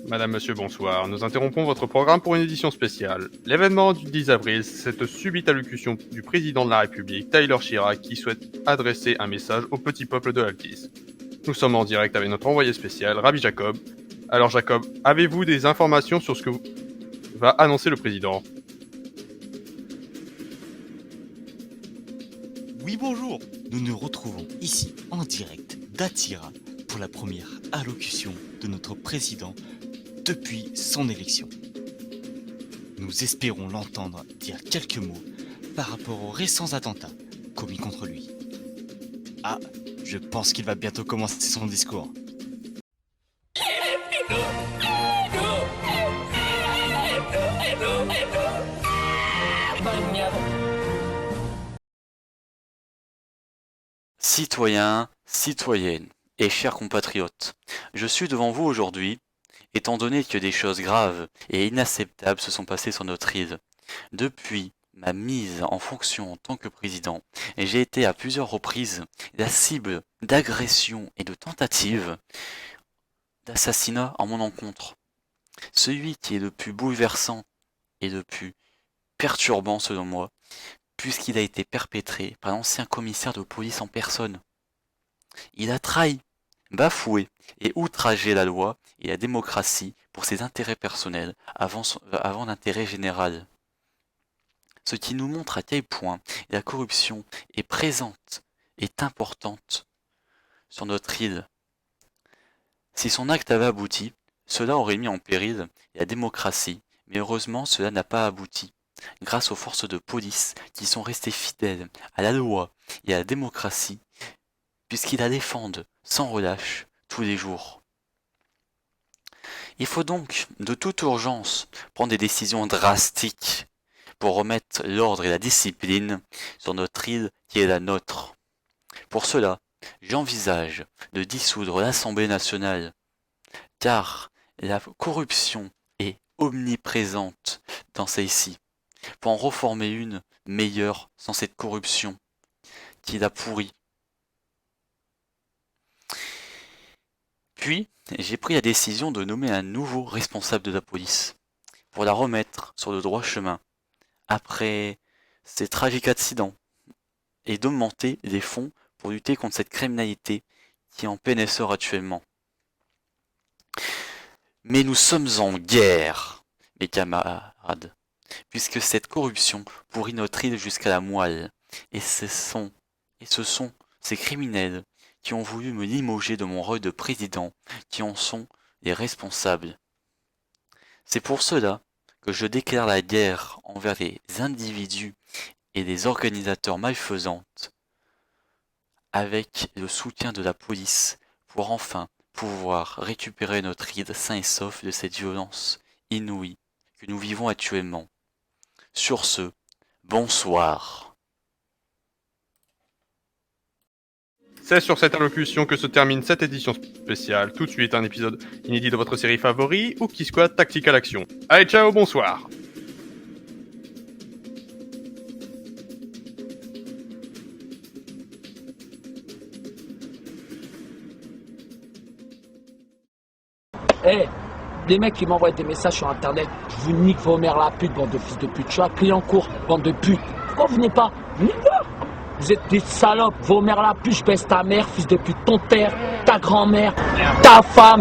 Madame, monsieur, bonsoir. Nous interrompons votre programme pour une édition spéciale. L'événement du 10 avril, c'est cette subite allocution du président de la République, Taylor Chirac, qui souhaite adresser un message au petit peuple de Altis. Nous sommes en direct avec notre envoyé spécial, Rabbi Jacob. Alors Jacob, avez-vous des informations sur ce que va annoncer le président? Oui, bonjour. Nous nous retrouvons ici en direct d'Attira pour la première allocution de notre président depuis son élection. Nous espérons l'entendre dire quelques mots par rapport aux récents attentats commis contre lui. Ah, je pense qu'il va bientôt commencer son discours. Citoyens, citoyennes et chers compatriotes, je suis devant vous aujourd'hui, étant donné que des choses graves et inacceptables se sont passées sur notre île. Depuis ma mise en fonction en tant que président, j'ai été à plusieurs reprises la cible d'agressions et de tentatives d'assassinat en mon encontre. Celui qui est le plus bouleversant et le plus perturbant selon moi, puisqu'il a été perpétré par l'ancien commissaire de police en personne. Il a trahi, bafoué et outragé la loi et la démocratie pour ses intérêts personnels avant l'intérêt général. Ce qui nous montre à quel point la corruption est présente, est importante sur notre île. Si son acte avait abouti, cela aurait mis en péril la démocratie, mais heureusement cela n'a pas abouti. Grâce aux forces de police qui sont restées fidèles à la loi et à la démocratie, puisqu'ils la défendent sans relâche tous les jours. Il faut donc, de toute urgence, prendre des décisions drastiques pour remettre l'ordre et la discipline sur notre île qui est la nôtre. Pour cela, j'envisage de dissoudre l'Assemblée nationale, car la corruption est omniprésente dans celle-ci. Pour en reformer une meilleure sans cette corruption qui l'a pourrie. Puis, j'ai pris la décision de nommer un nouveau responsable de la police pour la remettre sur le droit chemin après ces tragiques accidents et d'augmenter les fonds pour lutter contre cette criminalité qui est en plein essor actuellement. Mais nous sommes en guerre, mes camarades, puisque cette corruption pourrit notre île jusqu'à la moelle. Et ce sont ces criminels qui ont voulu me limoger de mon rôle de président, qui en sont les responsables. C'est pour cela que je déclare la guerre envers les individus et les organisateurs malfaisantes, avec le soutien de la police, pour enfin pouvoir récupérer notre île sain et sauf de cette violence inouïe que nous vivons actuellement. Sur ce, bonsoir. C'est sur cette allocution que se termine cette édition spéciale. Tout de suite, un épisode inédit de votre série favori, Ouki Squad Tactical Action. Allez, ciao, bonsoir. Hey, les mecs qui m'envoient des messages sur internet, je vous nique vos mères la pute, bande de fils de pute. Je suis à Clignancourt, bande de pute. Pourquoi vous venez pas? Nique-moi. Vous êtes des salopes, vos mères la pute, je baisse ta mère, fils de pute, ton père, ta grand-mère, ta femme.